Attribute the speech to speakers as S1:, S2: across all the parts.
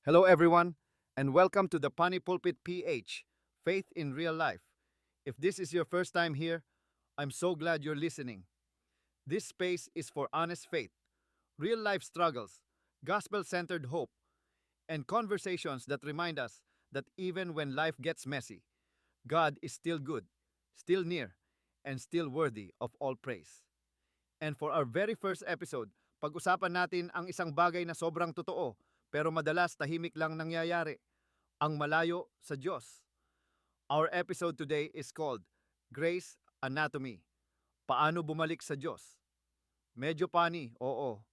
S1: Hello, everyone, and welcome to the Pani Pulpit PH, Faith in Real Life. If this is your first time here, I'm so glad you're listening. This space is for honest faith, real life struggles, gospel centered hope, and conversations that remind us that even when life gets messy, God is still good, still near, and still worthy of all praise. And for our very first episode, pag-usapan natin ang isang bagay na sobrang totoo pero madalas tahimik lang nangyayari, ang malayo sa Diyos. Our episode today is called Grace Anatomy. Paano bumalik sa Diyos? Medyo funny, oo.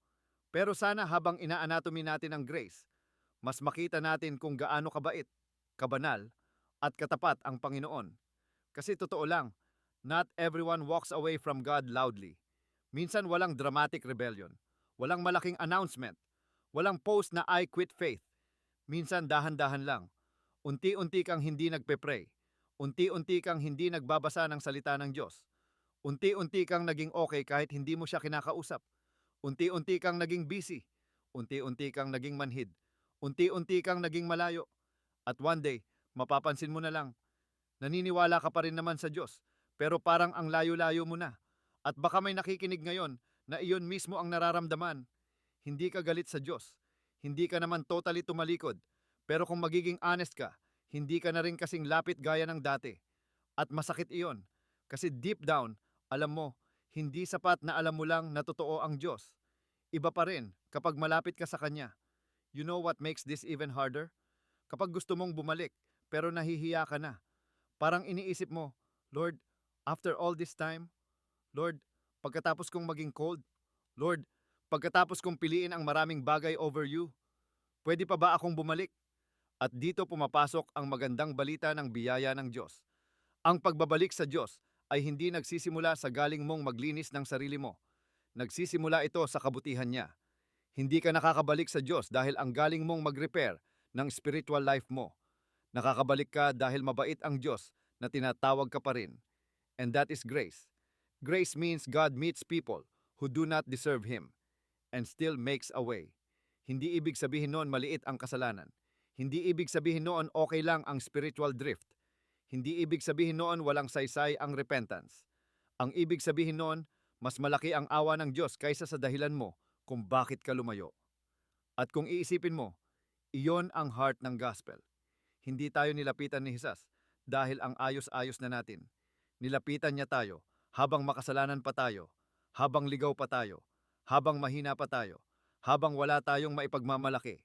S1: Pero sana habang ina-anatomy natin ang grace, mas makita natin kung gaano kabait, kabanal, at katapat ang Panginoon. Kasi totoo lang, not everyone walks away from God loudly. Minsan walang dramatic rebellion, walang malaking announcement, walang post na I quit faith. Minsan dahan-dahan lang. Unti-unti kang hindi nagpe-pray. Unti-unti kang hindi nagbabasa ng salita ng Diyos. Unti-unti kang naging okay kahit hindi mo siya kinakausap. Unti-unti kang naging busy. Unti-unti kang naging manhid. Unti-unti kang naging malayo. At one day, mapapansin mo na lang, naniniwala ka pa rin naman sa Diyos, pero parang ang layo-layo mo na. At baka may nakikinig ngayon na iyon mismo ang nararamdaman. Hindi ka galit sa Diyos. Hindi ka naman totally tumalikod. Pero kung magiging honest ka, hindi ka na rin kasing lapit gaya ng dati. At masakit iyon. Kasi deep down, alam mo, hindi sapat na alam mo lang na totoo ang Diyos. Iba pa rin kapag malapit ka sa Kanya. You know what makes this even harder? Kapag gusto mong bumalik, pero nahihiya ka na. Parang iniisip mo, Lord, after all this time, Lord, pagkatapos kong maging cold, Lord, pagkatapos kong piliin ang maraming bagay over you, pwede pa ba akong bumalik? At dito pumapasok ang magandang balita ng biyaya ng Diyos. Ang pagbabalik sa Diyos ay hindi nagsisimula sa galing mong maglinis ng sarili mo. Nagsisimula ito sa kabutihan niya. Hindi ka nakakabalik sa Diyos dahil ang galing mong mag-repair ng spiritual life mo. Nakakabalik ka dahil mabait ang Diyos na tinatawag ka pa rin. And that is grace. Grace means God meets people who do not deserve Him and still makes a way. Hindi ibig sabihin noon maliit ang kasalanan. Hindi ibig sabihin noon okay lang ang spiritual drift. Hindi ibig sabihin noon walang saysay ang repentance. Ang ibig sabihin noon, mas malaki ang awa ng Diyos kaysa sa dahilan mo kung bakit ka lumayo. At kung iisipin mo, iyon ang heart ng gospel. Hindi tayo nilapitan ni Jesus dahil ang ayos-ayos na natin. Nilapitan niya tayo habang makasalanan pa tayo, habang ligaw pa tayo, habang mahina pa tayo, habang wala tayong maipagmamalaki.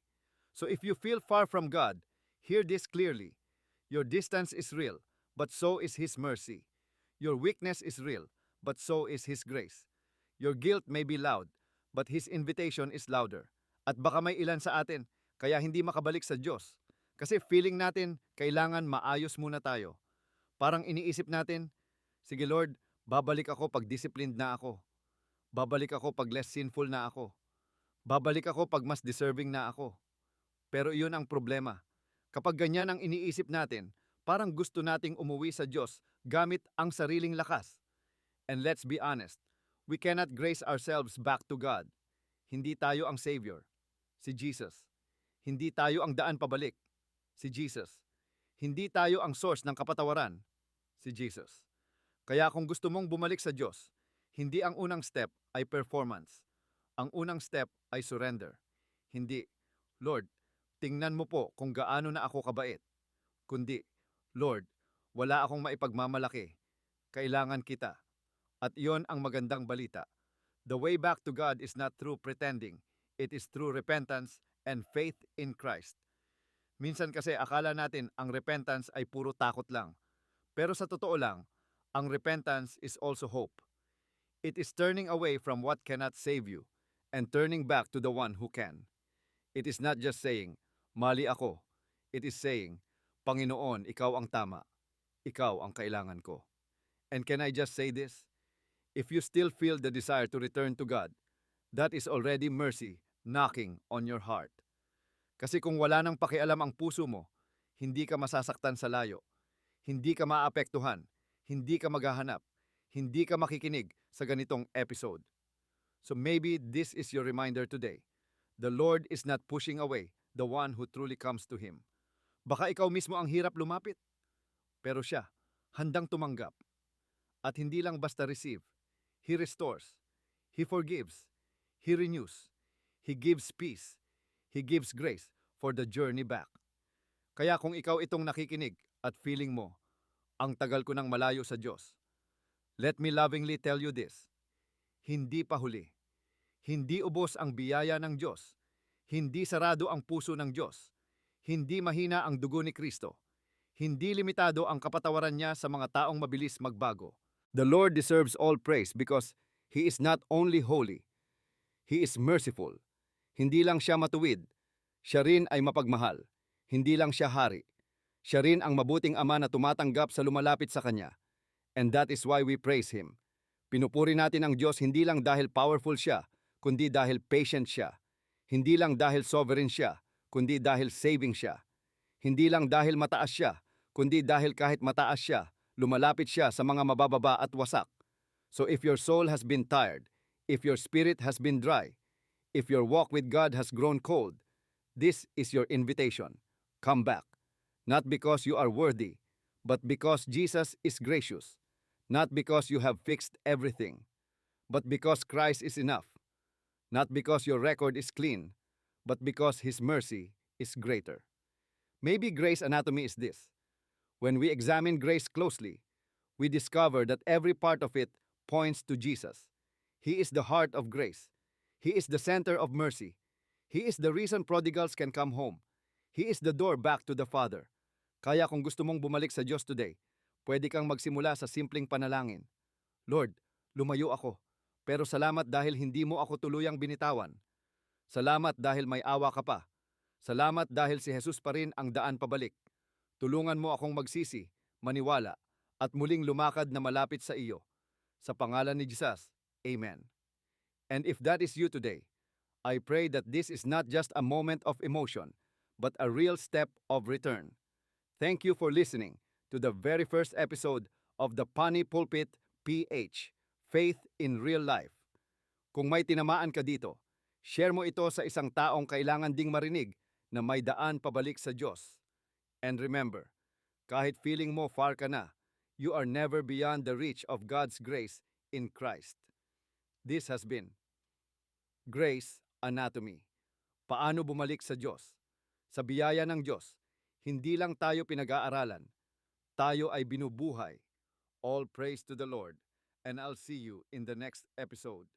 S1: So if you feel far from God, hear this clearly. Your distance is real, but so is His mercy. Your weakness is real, but so is His grace. Your guilt may be loud, but His invitation is louder. At baka may ilan sa atin, kaya hindi makabalik sa Diyos. Kasi feeling natin, kailangan maayos muna tayo. Parang iniisip natin, sige Lord, babalik ako pag disciplined na ako. Babalik ako pag less sinful na ako. Babalik ako pag mas deserving na ako. Pero iyon ang problema. Kapag ganyan ang iniisip natin, parang gusto nating umuwi sa Diyos gamit ang sariling lakas. And let's be honest, we cannot grace ourselves back to God. Hindi tayo ang Savior, si Jesus. Hindi tayo ang daan pabalik, si Jesus. Hindi tayo ang source ng kapatawaran, si Jesus. Kaya kung gusto mong bumalik sa Diyos, hindi ang unang step ay performance. Ang unang step ay surrender. Hindi, Lord, tingnan mo po kung gaano na ako kabait. Kundi, Lord, wala akong maipagmamalaki. Kailangan kita. At iyon ang magandang balita. The way back to God is not through pretending. It is through repentance and faith in Christ. Minsan kasi akala natin ang repentance ay puro takot lang. Pero sa totoo lang, ang repentance is also hope. It is turning away from what cannot save you and turning back to the one who can. It is not just saying, mali ako. It is saying, Panginoon, ikaw ang tama. Ikaw ang kailangan ko. And can I just say this? If you still feel the desire to return to God, that is already mercy knocking on your heart. Kasi kung wala nang pakialam ang puso mo, hindi ka masasaktan sa layo. Hindi ka maapektuhan. Hindi ka maghahanap. Hindi ka makikinig sa ganitong episode. So maybe this is your reminder today. The Lord is not pushing away the one who truly comes to Him. Baka ikaw mismo ang hirap lumapit, pero siya, handang tumanggap. At hindi lang basta receive, He restores, He forgives, He renews, He gives peace, He gives grace for the journey back. Kaya kung ikaw itong nakikinig at feeling mo, ang tagal ko nang malayo sa Diyos, let me lovingly tell you this, hindi pa huli. Hindi ubos ang biyaya ng Diyos. Hindi sarado ang puso ng Diyos. Hindi mahina ang dugo ni Kristo. Hindi limitado ang kapatawaran niya sa mga taong mabilis magbago. The Lord deserves all praise because He is not only holy, He is merciful. Hindi lang siya matuwid, siya rin ay mapagmahal. Hindi lang siya hari. Siya rin ang mabuting ama na tumatanggap sa lumalapit sa Kanya. And that is why we praise Him. Pinupuri natin ang Diyos hindi lang dahil powerful siya, kundi dahil patient siya. Hindi lang dahil sovereign siya, kundi dahil saving siya. Hindi lang dahil mataas siya, kundi dahil kahit mataas siya, lumalapit siya sa mga mabababa at wasak. So if your soul has been tired, if your spirit has been dry, if your walk with God has grown cold, this is your invitation. Come back. Not because you are worthy, but because Jesus is gracious. Not because you have fixed everything, but because Christ is enough. Not because your record is clean, but because His mercy is greater. Maybe grace anatomy is this. When we examine grace closely, we discover that every part of it points to Jesus. He is the heart of grace. He is the center of mercy. He is the reason prodigals can come home. He is the door back to the Father. Kaya kung gusto mong bumalik sa Diyos today, pwede kang magsimula sa simpleng panalangin. Lord, lumayo ako, pero salamat dahil hindi mo ako tuluyang binitawan. Salamat dahil may awa ka pa. Salamat dahil si Jesus pa rin ang daan pabalik. Tulungan mo akong magsisi, maniwala, at muling lumakad na malapit sa iyo. Sa pangalan ni Jesus, Amen. And if that is you today, I pray that this is not just a moment of emotion, but a real step of return. Thank you for listening to the very first episode of the Pani Pulpit PH, Faith in Real Life. Kung may tinamaan ka dito, share mo ito sa isang taong kailangan ding marinig na may daan pabalik sa Diyos. And remember, kahit feeling mo far ka na, you are never beyond the reach of God's grace in Christ. This has been Grace Anatomy. Paano bumalik sa Diyos? Sa biyaya ng Diyos, hindi lang tayo pinag-aaralan, tayo ay binubuhay. All praise to the Lord, and I'll see you in the next episode.